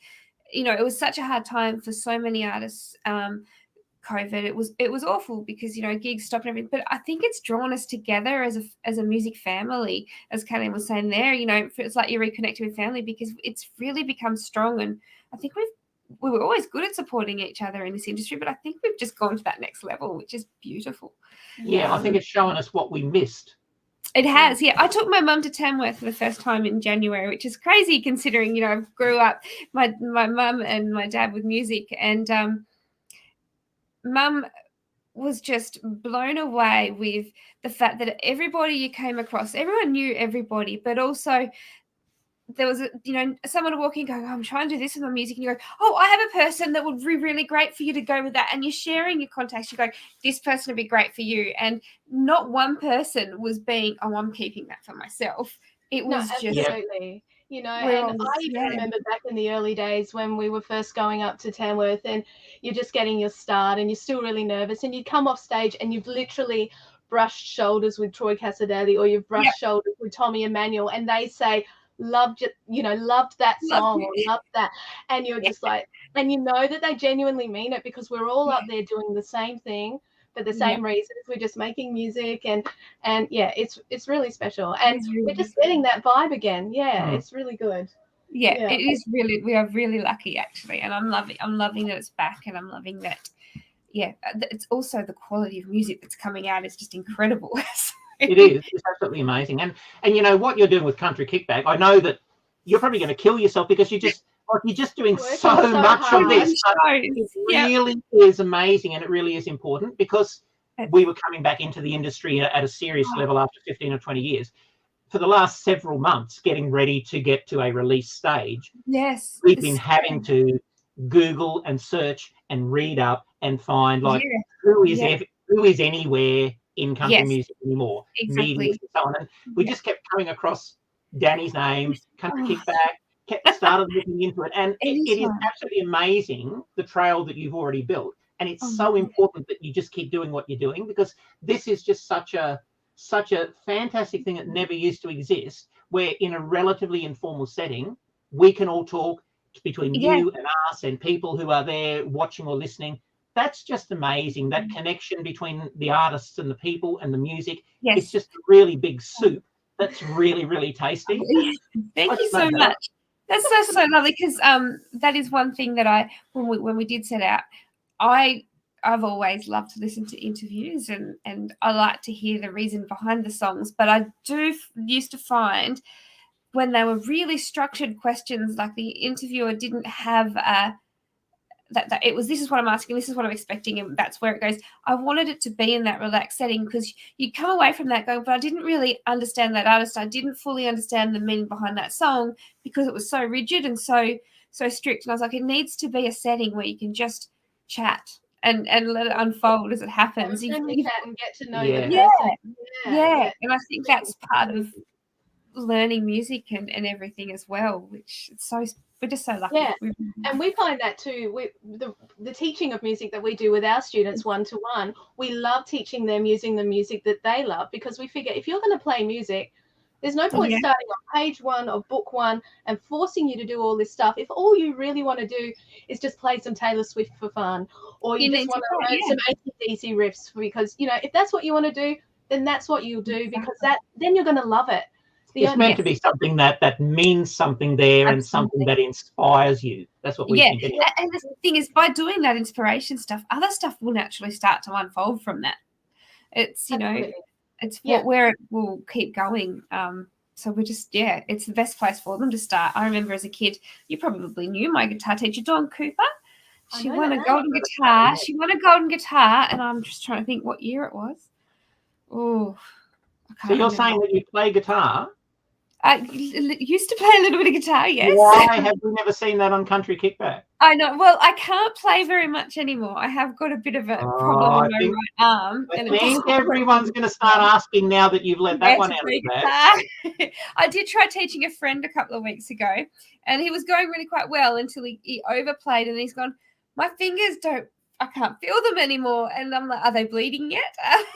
Speaker 2: it was such a hard time for so many artists. COVID, it was awful because gigs stopped and everything. But I think it's drawn us together as a music family, as Kayleen was saying there. It's like you're reconnected with family because it's really become strong. And I think we were always good at supporting each other in this industry, but I think we've just gone to that next level, which is beautiful.
Speaker 3: Yeah, I think it's showing us what we missed.
Speaker 2: It has, yeah. I took my mum to Tamworth for the first time in January, which is crazy considering, I grew up, my mum and my dad with music, and mum was just blown away with the fact that everybody you came across, everyone knew everybody, but also there was someone walking going, I'm trying to do this with my music, and you go, oh, I have a person that would be really great for you to go with that, and you're sharing your contacts. You go, this person would be great for you, and not one person was being, oh, I'm keeping that for myself. It was
Speaker 4: absolutely. And I even remember back in the early days when we were first going up to Tamworth, and you're just getting your start, and you're still really nervous, and you come off stage and you've literally brushed shoulders with Troy Cassardelli, or you've brushed shoulders with Tommy Emmanuel, and they say, loved that song, or loved that, and you're just like, and that they genuinely mean it, because we're all up there doing the same thing for the same reasons. We're just making music, and it's really special, and we're just getting that vibe again. It's really good.
Speaker 2: It is really, we are really lucky actually, and I'm loving that it's back, and I'm loving that it's also the quality of music that's coming out is just incredible.
Speaker 3: It is. It's absolutely amazing. And what you're doing with Country Kickback, I know that you're probably going to kill yourself because you're just doing so much of this. It really is amazing, and it really is important, because we were coming back into the industry at a serious level after 15 or 20 years. For the last several months, getting ready to get to a release stage, we've been having to Google and search and read up and find who is anywhere in country music anymore, media and so on. And we just kept coming across Danni's name, Country Kickback, started looking into it. And it is absolutely amazing, the trail that you've already built. And it's so important that you just keep doing what you're doing, because this is just such a fantastic thing that never used to exist, where in a relatively informal setting, we can all talk between you and us and people who are there watching or listening. That's just amazing. That connection between the artists and the people and the music. It's just a really big soup. That's really, really tasty.
Speaker 2: Thank you so much. That's so lovely, because that is one thing that when we did set out, I've always loved to listen to interviews, and I like to hear the reason behind the songs, but I used to find when they were really structured questions, like the interviewer didn't have that it was, this is what I'm asking, this is what I'm expecting, and that's where it goes. I wanted it to be in that relaxed setting, because you come away from that going, but I didn't really understand that artist. I didn't fully understand the meaning behind that song, because it was so rigid and so strict. And I was like, it needs to be a setting where you can just chat and let it unfold as it happens.
Speaker 4: You can chat and get to know the person.
Speaker 2: And I think that's part of learning music and everything as well, which we're just so lucky.
Speaker 4: And we find that too. The teaching of music that we do with our students one-to-one, we love teaching them using the music that they love, because we figure if you're going to play music, there's no point starting on page 1 of book 1 and forcing you to do all this stuff if all you really want to do is just play some Taylor Swift for fun, or you just want to learn some AC/DC riffs, because if that's what you want to do, then that's what you'll do, because then you're going to love it.
Speaker 3: It's meant to be something that means something there, and something that inspires you. That's what we think. Anyway.
Speaker 2: And the thing is, by doing that inspiration stuff, other stuff will naturally start to unfold from that. It's, it's where it will keep going. So we're just, it's the best place for them to start. I remember as a kid, you probably knew my guitar teacher, Dawn Cooper. She won a golden guitar. She won a golden guitar, and I'm just trying to think what year it was. Oh,
Speaker 3: so you're saying that you play guitar?
Speaker 2: I used to play a little bit of guitar, yes.
Speaker 3: Why have we never seen that on Country Kickback?
Speaker 2: I know. Well, I can't play very much anymore. I have got a bit of a problem with my right arm.
Speaker 3: I think everyone's going to start asking now that you've let that one out of the bag.
Speaker 2: I did try teaching a friend a couple of weeks ago, and he was going really quite well until he overplayed, and he's gone, my fingers I can't feel them anymore. And I'm like, are they bleeding yet?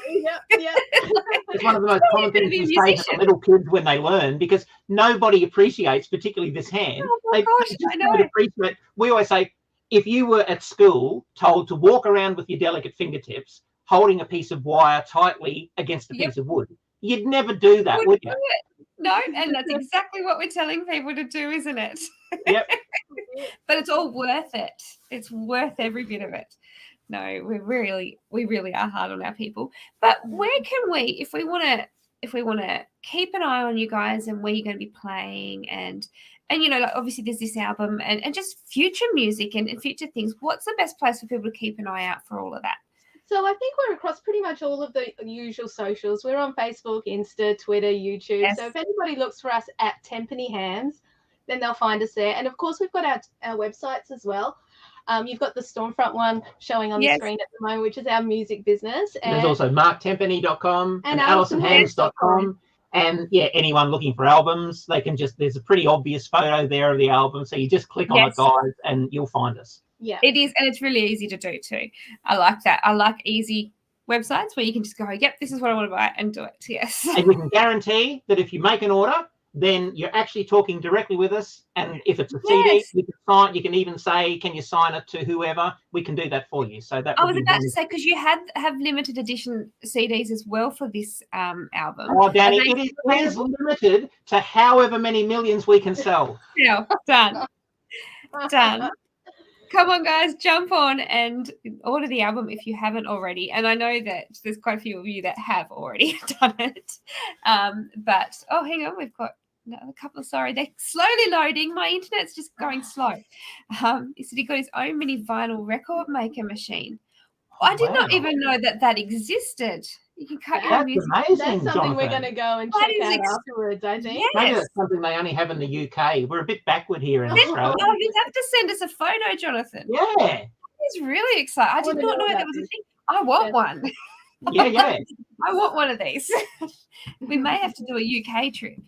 Speaker 4: Yeah.
Speaker 3: It's one of the most common things you say to little kids when they learn, because nobody appreciates, particularly this hand.
Speaker 2: Oh my gosh, I know.
Speaker 3: Appreciate. We always say, if you were at school told to walk around with your delicate fingertips holding a piece of wire tightly against a piece of wood, you'd never do that, would you?
Speaker 2: No, and that's exactly what we're telling people to do, isn't it?
Speaker 3: Yep.
Speaker 2: But it's all worth it. It's worth every bit of it. No, we really are hard on our people. But where can we, if we want to keep an eye on you guys and where you're going to be playing and you know, like obviously there's this album and just future music and future things, what's the best place for people to keep an eye out for all of that?
Speaker 4: So I think we're across pretty much all of the usual socials. We're on Facebook, Insta, Twitter, YouTube.
Speaker 2: Yes.
Speaker 4: So if anybody looks for us at Tempany Hams, then they'll find us there. And of course, we've got our websites as well. You've got the Stormfront one showing on the screen at the moment, which is our music business.
Speaker 3: And there's also marktempany.com and AlisonHams.com. And anyone looking for albums, they can there's a pretty obvious photo there of the album. So you just click on it, guys, and you'll find us.
Speaker 4: Yeah,
Speaker 2: it is. And it's really easy to do too. I like that. I like easy websites where you can just go, yep, this is what I want to buy and do it. Yes.
Speaker 3: And we can guarantee that if you make an order, then you're actually talking directly with us. And if it's a CD, you can even say, can you sign it to whoever? We can do that for you. So that
Speaker 2: I was about to say, because you have limited edition CDs as well for this album.
Speaker 3: Oh, Danni, it is limited to however many millions we can sell.
Speaker 2: Yeah, done. Come on, guys, jump on and order the album if you haven't already. And I know that there's quite a few of you that have already done it. But, hang on, we've got a couple of, sorry, they're slowly loading. My internet's just going slow. He said he got his own mini vinyl record maker machine. I did not even know that existed. You can cut your music.
Speaker 3: Amazing,
Speaker 4: that's something
Speaker 3: Jonathan.
Speaker 4: we're going to go and check out afterwards, I think.
Speaker 2: Yes.
Speaker 3: Maybe that's something they only have in the UK. We're a bit backward here in Australia.
Speaker 2: Oh, you have to send us a photo, Jonathan.
Speaker 3: Yeah.
Speaker 2: He's really excited. I did not know that was a thing. I want one.
Speaker 3: Yeah.
Speaker 2: I want one of these. We may have to do a UK trip.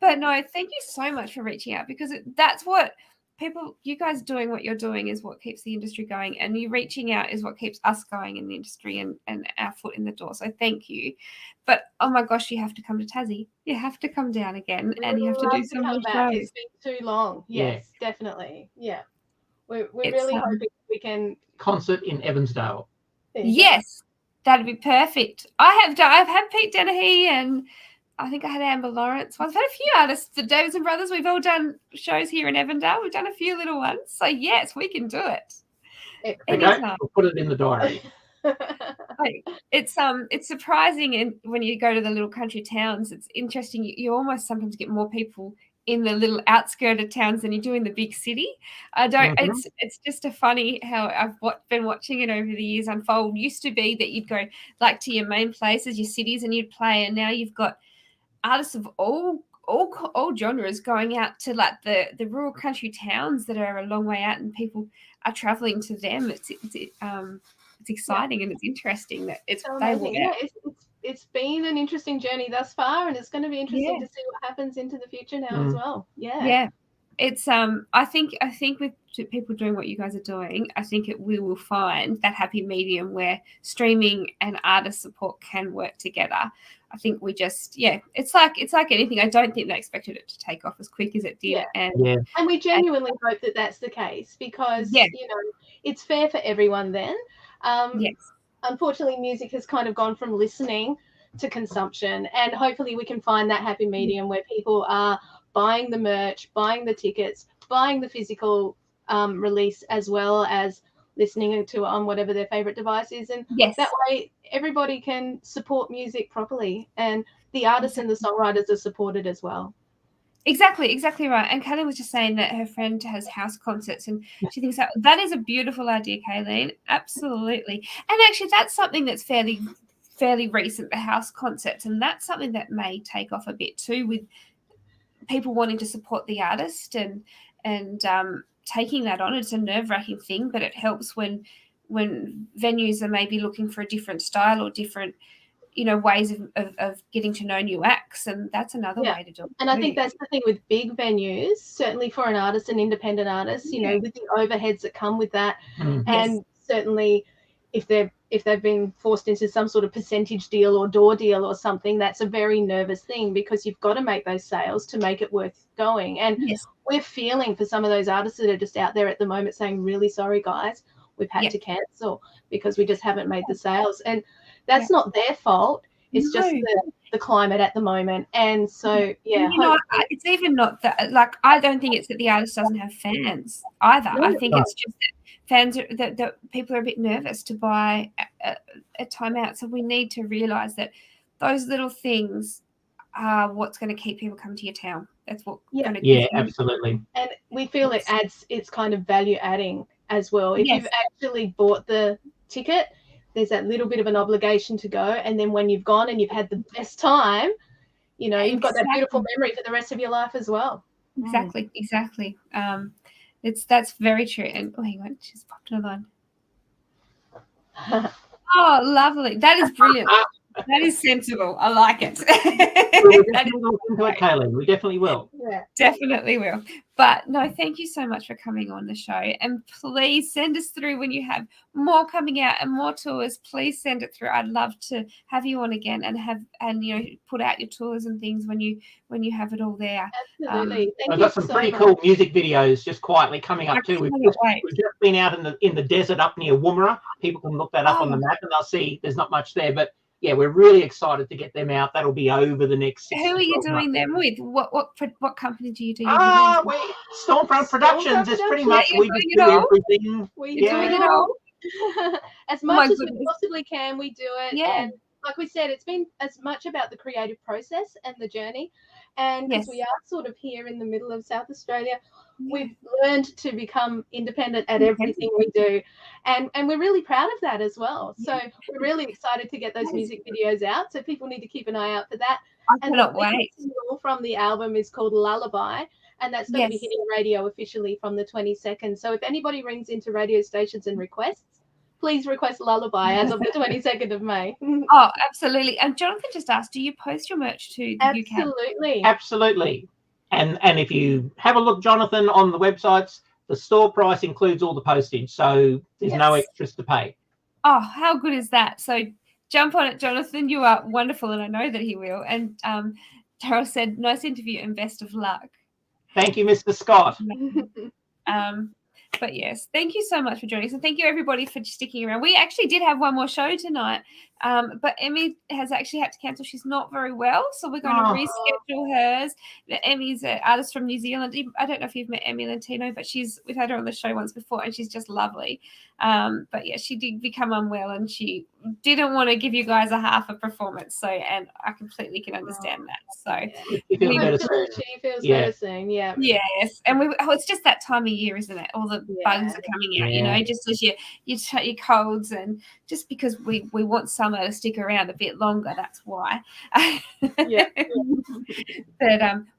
Speaker 2: But no, thank you so much for reaching out, because that's what you guys doing what you're doing is what keeps the industry going, and you reaching out is what keeps us going in the industry and our foot in the door. So thank you. But oh my gosh, you have to come to Tassie. You have to come down again, and you have to do some more shows.
Speaker 4: It's been too long. Yes, definitely. Yeah. We're really hoping we can
Speaker 3: concert in Evansdale.
Speaker 2: Yes, that'd be perfect. I've had Pete Danni, and I think I had Amber Lawrence. I've had a few artists, the Davis and Brothers. We've all done shows here in Evandale. We've done a few little ones. So yes, we can do it.
Speaker 3: Okay, we'll put it in the diary.
Speaker 2: It's surprising, and when you go to the little country towns, it's interesting. You almost sometimes get more people in the little outskirted towns than you do in the big city. It's just a funny how I've been watching it over the years unfold. Used to be that you'd go like to your main places, your cities, and you'd play, and now you've got artists of all genres going out to like the rural country towns that are a long way out, and people are traveling to them. It's exciting and it's interesting that it's so amazing.
Speaker 4: It's been an interesting journey thus far, and it's going to be interesting to see what happens into the future now as well. Yeah.
Speaker 2: It's I think with people doing what you guys are doing, I think we will find that happy medium where streaming and artist support can work together. I think we just it's like anything. I don't think they expected it to take off as quick as it did. And
Speaker 4: we genuinely hope that that's the case, because it's fair for everyone then. Unfortunately, music has kind of gone from listening to consumption, and hopefully we can find that happy medium where people are buying the merch, buying the tickets, buying the physical release, as well as listening to it on whatever their favorite device is. And that way everybody can support music properly, and the artists and the songwriters are supported as well.
Speaker 2: Exactly right. And Kayleen was just saying that her friend has house concerts, and she thinks that is a beautiful idea, Kayleen. Absolutely. And actually, that's something that's fairly fairly recent, the house concerts, and that's something that may take off a bit too, with people wanting to support the artist and taking that on. It's a nerve-wracking thing, but it helps when venues are maybe looking for a different style or different, ways of getting to know new acts, and that's another way to do it.
Speaker 4: And I think that's the thing with big venues, certainly for an artist, an independent artist, with the overheads that come with that, and certainly if they've been forced into some sort of percentage deal or door deal or something, that's a very nervous thing, because you've got to make those sales to make it worth going. And we're feeling for some of those artists that are just out there at the moment saying, really sorry guys, we've had to cancel because we just haven't made the sales. And that's not their fault. It's just the climate at the moment. And so,
Speaker 2: it's even not that, like, I don't think it's that the artist doesn't have fans either. I think it's just that fans that people are a bit nervous to buy a time out. So we need to realise that those little things are what's going to keep people coming to your town. That's what going to
Speaker 3: absolutely.
Speaker 4: And we feel it's kind of value adding as well. If you've actually bought the ticket, there's that little bit of an obligation to go, and then when you've gone and you've had the best time, you've got that beautiful memory for the rest of your life as well.
Speaker 2: Exactly. That's very true. And hang on, she's popped on line. Oh, lovely. That is brilliant. That is sensible. I like it.
Speaker 3: We'll definitely look into it, Kaylin. We definitely will.
Speaker 4: Yeah.
Speaker 2: Definitely will. But no, thank you so much for coming on the show. And please send us through when you have more coming out and more tours. Please send it through. I'd love to have you on again and put out your tours and things when you have it all there.
Speaker 4: Absolutely.
Speaker 3: I've got some pretty cool music videos just quietly coming up too. We've just been out in the desert up near Woomera. People can look that up on the map and they'll see there's not much there, but yeah, we're really excited to get them out. That'll be over the next 6
Speaker 2: Who are you doing them with? What company do you do?
Speaker 3: Stormfront Productions is pretty much we just do everything.
Speaker 4: We're doing it all. As much as we possibly can, we do it.
Speaker 2: Yeah.
Speaker 4: And like we said, it's been as much about the creative process and the journey. And because we are sort of here in the middle of South Australia, we've learned to become independent at everything we do. And we're really proud of that as well. So we're really excited to get those music videos out. So people need to keep an eye out for that.
Speaker 2: I cannot wait.
Speaker 4: The single from the album is called Lullaby. And that's going to be hitting radio officially from the 22nd. So if anybody rings into radio stations and requests, please request Lullaby as of the 22nd of May.
Speaker 2: Oh, absolutely. And Jonathan just asked, do you post your merch to the UK?
Speaker 3: Absolutely. And if you have a look, Jonathan, on the websites, the store price includes all the postage. So there's no extras to pay.
Speaker 2: Oh, how good is that? So jump on it, Jonathan. You are wonderful, and I know that he will. And Daryl said, nice interview and best of luck.
Speaker 3: Thank you, Mr. Scott.
Speaker 2: But yes, thank you so much for joining us, and thank you everybody for sticking around. We actually did have one more show tonight, but Emmy has actually had to cancel. She's not very well, so we're going to reschedule hers. Emmy's an artist from New Zealand. I don't know if you've met Emmy Lentino, but we've had her on the show once before, and she's just lovely. But yeah, she did become unwell, and she didn't want to give you guys a half a performance. So, and I completely can understand that. So
Speaker 4: she feels better soon. Yeah.
Speaker 2: Yes, and it's just that time of year, isn't it? All the bugs are coming out, just as your colds, and just because we want summer to stick around a bit longer, that's why. But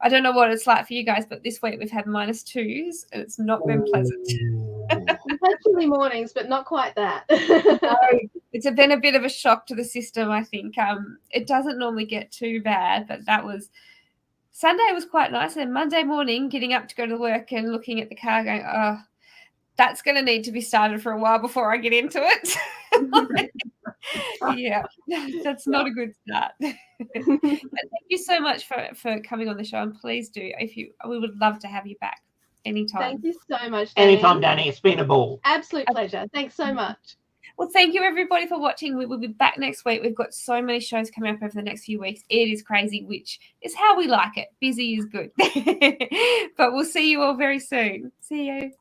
Speaker 2: I don't know what it's like for you guys, but this week we've had -2s and it's not been pleasant.
Speaker 4: We've had chilly mornings, but not quite that.
Speaker 2: It's been a bit of a shock to the system, I think. It doesn't normally get too bad, but Sunday was quite nice, and Monday morning getting up to go to work and looking at the car going, oh, that's going to need to be started for a while before I get into it. Yeah, that's not a good start. But thank you so much for coming on the show, and please do, we would love to have you back anytime.
Speaker 4: Thank you so much, Danni.
Speaker 3: Anytime, Danni. It's been a ball.
Speaker 4: Absolute pleasure. Thanks so much.
Speaker 2: Well, thank you everybody for watching. We will be back next week. We've got so many shows coming up over the next few weeks. It is crazy, which is how we like it. Busy is good. But we'll see you all very soon. See you.